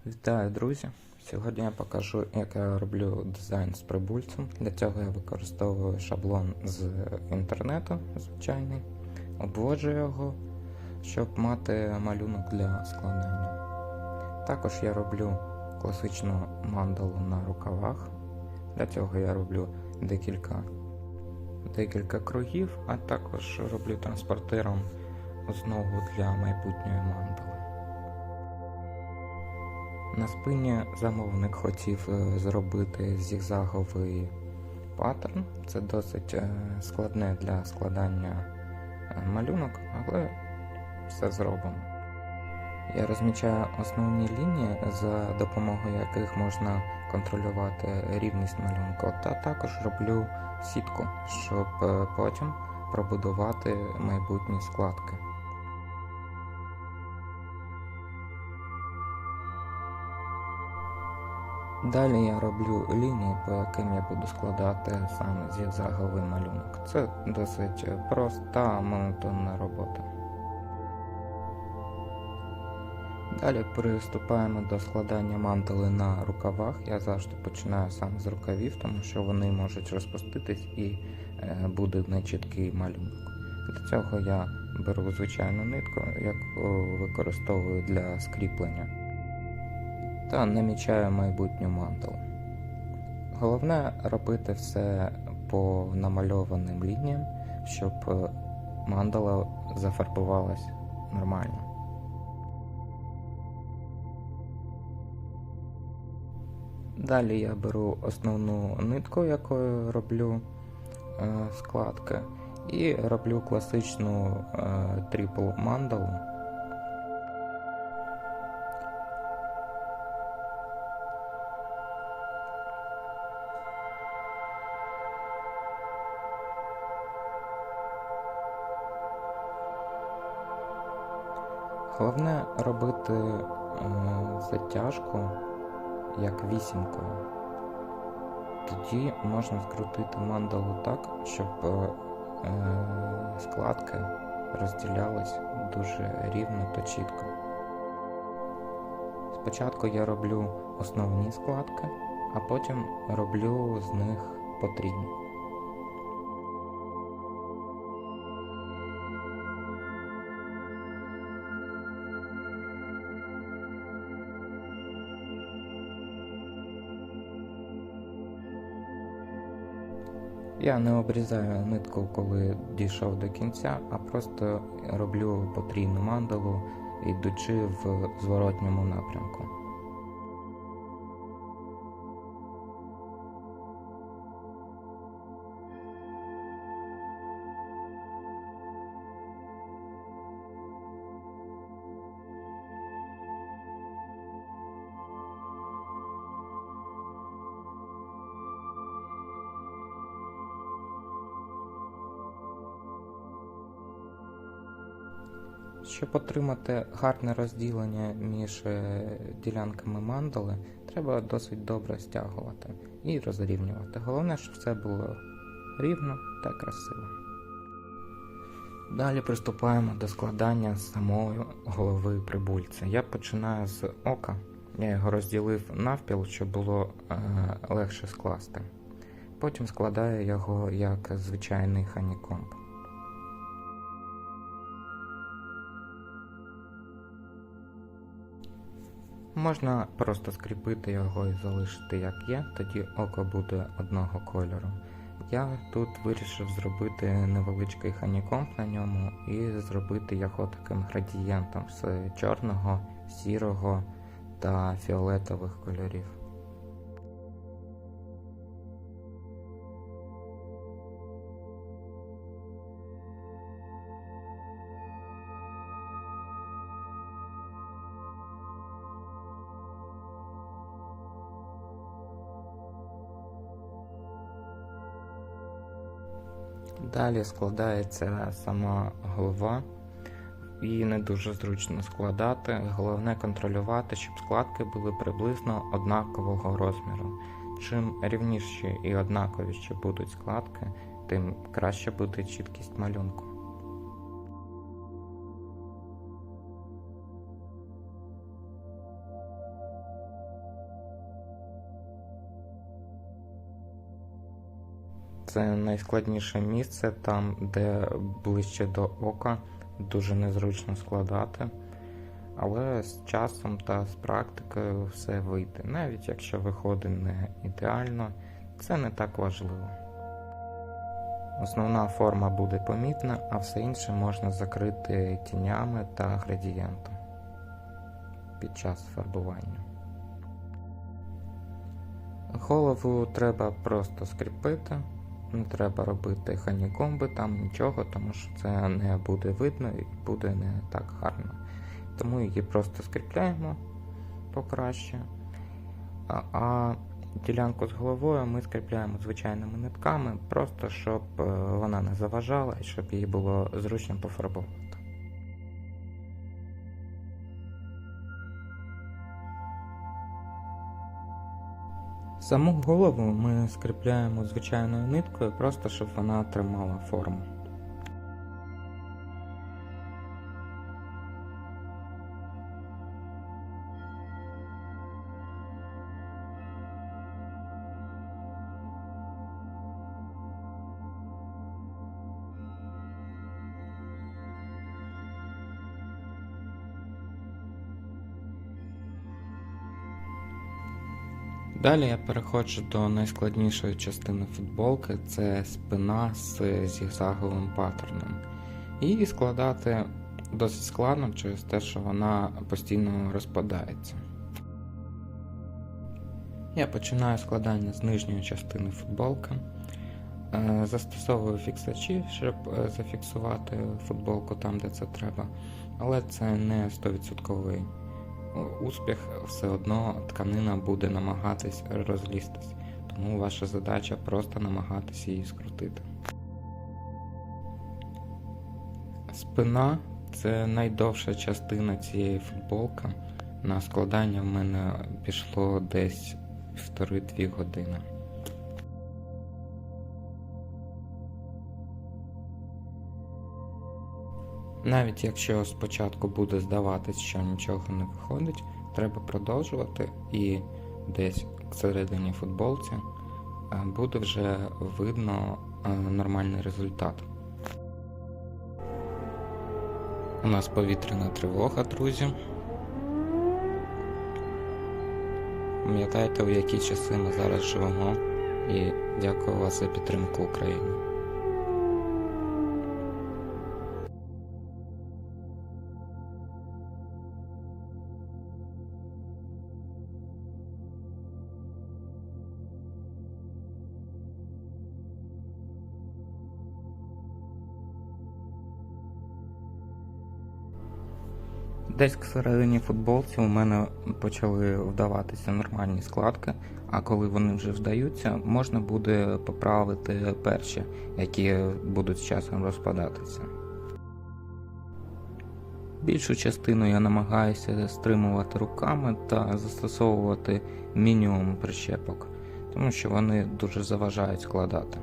Вітаю, друзі! Сьогодні я покажу, як я роблю дизайн з прибульцем. Для цього я використовую шаблон з інтернету, звичайний, обводжу його, щоб мати малюнок для складання. Також я роблю класичну мандалу на рукавах. Для цього я роблю декілька кругів, а також роблю транспортером основу для майбутньої мандали. На спині замовник хотів зробити зігзаговий паттерн. Це досить складне для складання малюнок, але все зробимо. Я розмічаю основні лінії, за допомогою яких можна контролювати рівність малюнку, та також роблю сітку, щоб потім пробудувати майбутні складки. Далі я роблю лінії, по яким я буду складати сам зігзаговий малюнок. Це досить проста монотонна робота. Далі приступаємо до складання мандали на рукавах. Я завжди починаю сам з рукавів, тому що вони можуть розпуститись і буде нечіткий малюнок. Для цього я беру звичайну нитку, яку використовую для скріплення, та намічаю майбутню мандалу. Головне робити все по намальованим лініям, щоб мандала зафарбувалась нормально. Далі я беру основну нитку, якою роблю складки, і роблю класичну трипл мандалу. Головне робити затяжку як вісімкою. Тоді можна скрутити мандалу так, щоб складки розділялись дуже рівно та чітко. Спочатку я роблю основні складки, а потім роблю з них потрійні. Я не обрізаю нитку, коли дійшов до кінця, а просто роблю потрійну мандалу, йдучи в зворотньому напрямку. Щоб отримати гарне розділення між ділянками мандали, треба досить добре стягувати і розрівнювати. Головне, щоб все було рівно та красиво. Далі приступаємо до складання самої голови прибульця. Я починаю з ока. Я його розділив навпіл, щоб було легше скласти. Потім складаю його як звичайний ханікомб. Можна просто скріпити його і залишити як є, тоді око буде одного кольору. Я тут вирішив зробити невеличкий ханікомб на ньому і зробити його таким градієнтом з чорного, сірого та фіолетових кольорів. Далі складається сама голова, її не дуже зручно складати, головне контролювати, щоб складки були приблизно однакового розміру. Чим рівніші і однаковіші будуть складки, тим краще буде чіткість малюнку. це найскладніше місце, там, де ближче до ока, дуже незручно складати. Але з часом та з практикою все вийде. Навіть якщо виходить не ідеально, це не так важливо. Основна форма буде помітна, а все інше можна закрити тінями та градієнтом під час фарбування. Голову треба просто скріпити, не треба робити ханікомби, там нічого, тому що це не буде видно і буде не так гарно. Тому її просто скріпляємо покраще. А ділянку з головою ми скріпляємо звичайними нитками, просто щоб вона не заважала і щоб її було зручно пофарбувати. Саму голову ми скріпляємо звичайною ниткою, просто щоб вона тримала форму. Далі я переходжу до найскладнішої частини футболки, це спина з зігзаговим паттерном. Її складати досить складно через те, що вона постійно розпадається. Я починаю складання з нижньої частини футболки, застосовую фіксачі, щоб зафіксувати футболку там, де це треба, але це не 100% успіх, все одно тканина буде намагатись розлізтись, тому ваша задача просто намагатись її скрутити. Спина – це найдовша частина цієї футболки. На складання в мене пішло десь 1,5-2 години. Навіть якщо спочатку буде здаватись, що нічого не виходить, треба продовжувати і десь всередині футболці буде вже видно нормальний результат. У нас повітряна тривога, друзі. Пам'ятайте, у які часи ми зараз живемо, і дякую вас за підтримку України. Десь к середині футболці у мене почали вдаватися нормальні складки, а коли вони вже вдаються, можна буде поправити перші, які будуть з часом розпадатися. Більшу частину я намагаюся стримувати руками та застосовувати мінімум прищепок, тому що вони дуже заважають складати.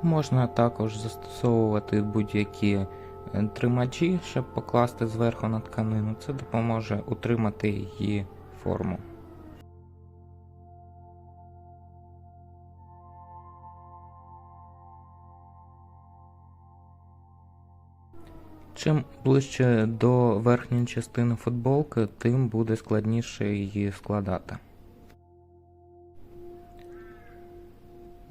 Можна також застосовувати будь-які тримачі, щоб покласти зверху на тканину. Це допоможе утримати її форму. Чим ближче до верхньої частини футболки, тим буде складніше її складати.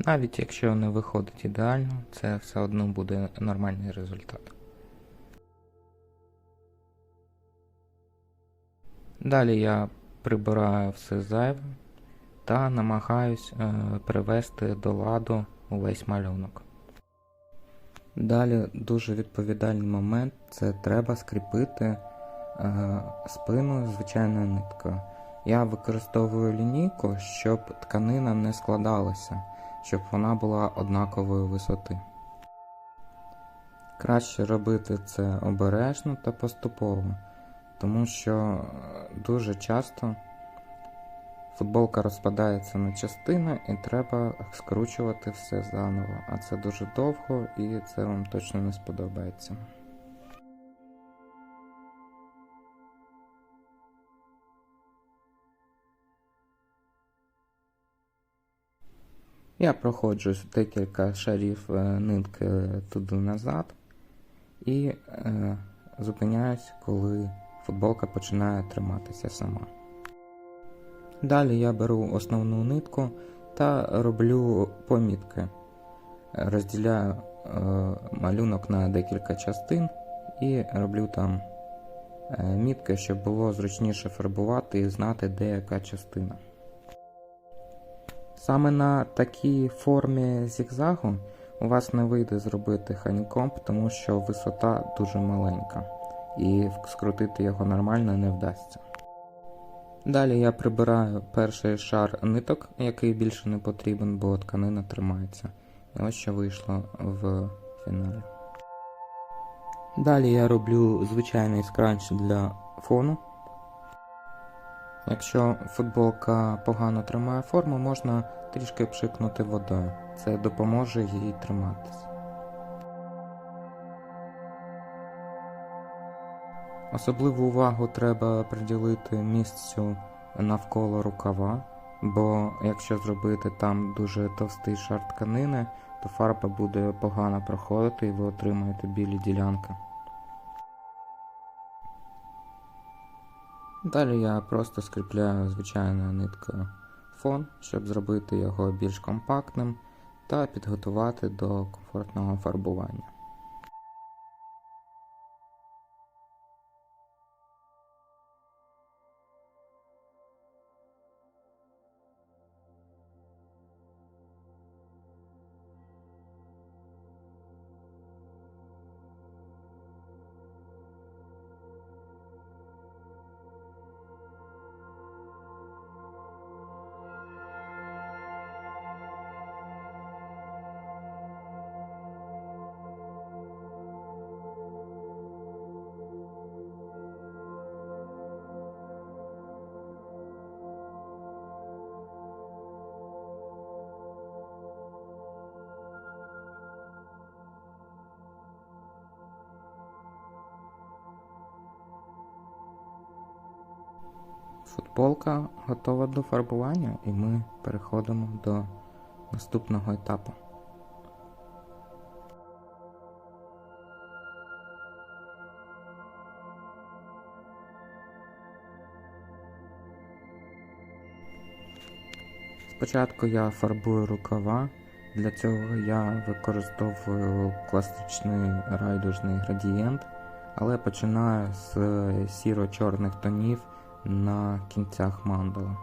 Навіть якщо не виходить ідеально, це все одно буде нормальний результат. Далі я прибираю все зайве та намагаюсь привести до ладу увесь малюнок. Далі дуже відповідальний момент – це треба скріпити спину звичайною ниткою. Я використовую лінійку, щоб тканина не складалася, щоб вона була однакової висоти. Краще робити це обережно та поступово, тому що дуже часто футболка розпадається на частини і треба скручувати все заново, а це дуже довго і це вам точно не сподобається. Я проходжу декілька шарів нитки туди-назад і зупиняюсь, коли футболка починає триматися сама. Далі я беру основну нитку та роблю помітки. Розділяю малюнок на декілька частин і роблю там мітки, щоб було зручніше фарбувати і знати, де яка частина. Саме на такій формі зігзагу у вас не вийде зробити ханікомб, тому що висота дуже маленька і скрутити його нормально не вдасться. Далі я прибираю перший шар ниток, який більше не потрібен, бо тканина тримається. І ось що вийшло в фіналі. Далі я роблю звичайний скранч для фону. Якщо футболка погано тримає форму, можна трішки пшикнути водою. Це допоможе їй триматися. Особливу увагу треба приділити місцю навколо рукава, бо якщо зробити там дуже товстий шар тканини, то фарба буде погано проходити і ви отримаєте білі ділянки. Далі я просто скріпляю звичайною ниткою фон, щоб зробити його більш компактним та підготувати до комфортного фарбування. Футболка готова до фарбування і ми переходимо до наступного етапу. Спочатку я фарбую рукава, для цього я використовую класичний райдужний градієнт, але починаю з сіро-чорних тонів на кінцях мандали.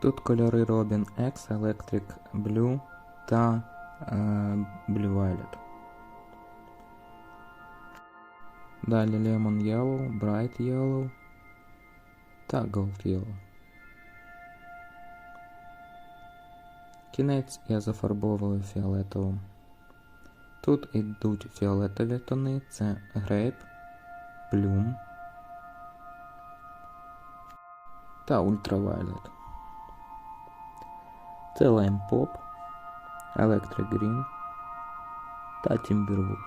Тут кольори Robin X, Electric Blue та Blue Violet. Далі Lemon Yellow, Bright Yellow та Gold Yellow. Кінець я зафарбовую фіолетовим. Тут йдуть фіолетові тони, це Grape, Bloom та Ultraviolet. Це Lime Pop, Electric Green та Timberwolf.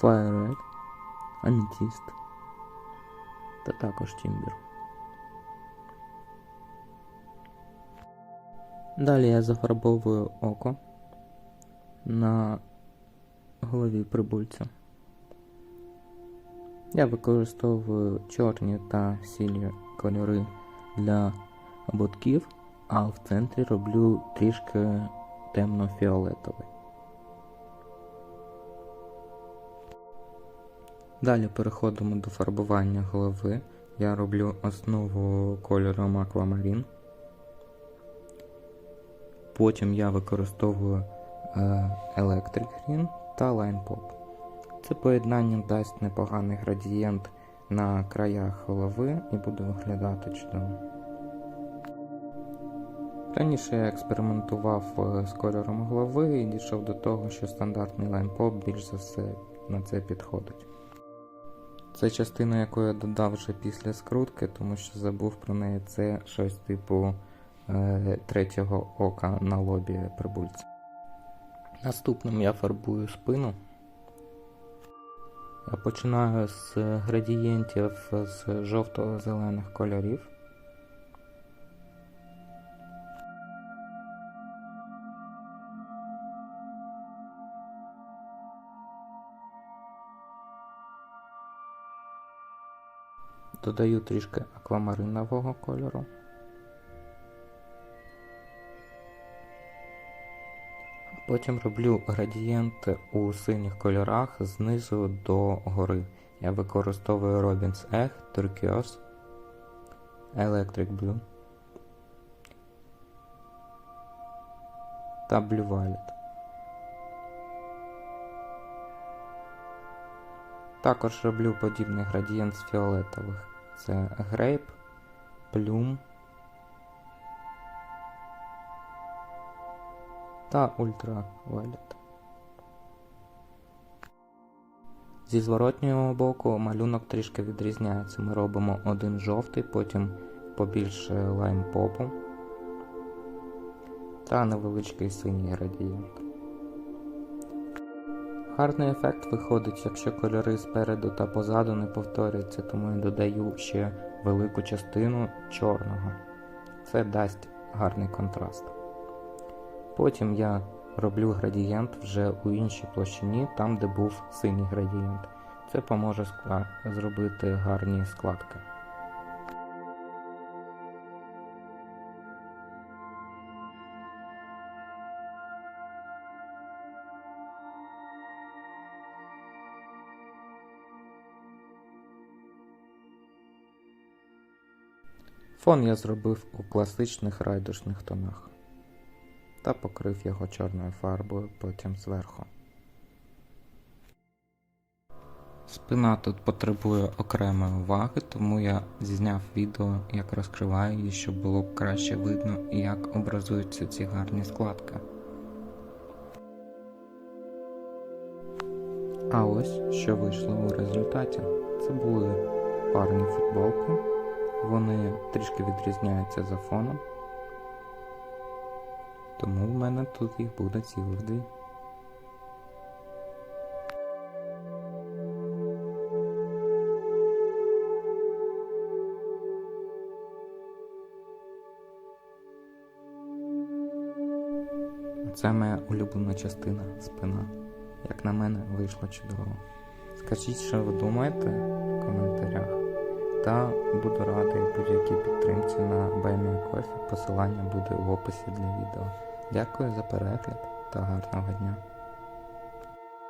Fire Red, Amethyst та також Timber. Далі я зафарбовую око на голові прибульця. Я використовую чорні та сірі кольори для ободків, а в центрі роблю трішки темно-фіолетовий. Далі переходимо до фарбування голови. Я роблю основу кольором Aquamarine. Потім я використовую Electric Green та Lime Pop. Це поєднання дасть непоганий градієнт на краях голови і буде виглядати чудово. Раніше я експериментував з кольором голови і дійшов до того, що стандартний лаймпоп більш за все на це підходить. Це частина, яку я додав вже після скрутки, тому що забув про неї. Це щось типу третього ока на лобі прибульця. Наступним я фарбую спину. Я починаю з градієнтів з жовто-зелених кольорів. Додаю трішки аквамаринового кольору. Потім роблю градієнти у синіх кольорах знизу до гори. Я використовую Robin's Egg, Turquoise, Electric Blue та Blue Violet. Також роблю подібний градієнт з фіолетових. Це Grape, Plum та Ultraviolet. Зі зворотнього боку малюнок трішки відрізняється. Ми робимо один жовтий, потім побільше лаймпопу та невеличкий синій градієнт. Гарний ефект виходить, якщо кольори спереду та позаду не повторюються, тому я додаю ще велику частину чорного. Це дасть гарний контраст. Потім я роблю градієнт вже у іншій площині, там де був синій градієнт. Це поможе зробити гарні складки. Фон я зробив у класичних райдушних тонах та покрив його чорною фарбою потім зверху. Спина тут потребує окремої уваги, тому я зняв відео, як розкриваю її, щоб було краще видно, як образуються ці гарні складки. А ось, що вийшло у результаті. Це були парні футболки. Вони трішки відрізняються за фоном, тому в мене тут їх буде цілих дві. Це моя улюблена частина – спина. Як на мене, вийшло чудово. Скажіть, що ви думаєте в коментарях. Та буду радий будь-якій підтримці на Buy Me a Coffee, посилання буде в описі для відео. Дякую за перегляд та гарного дня!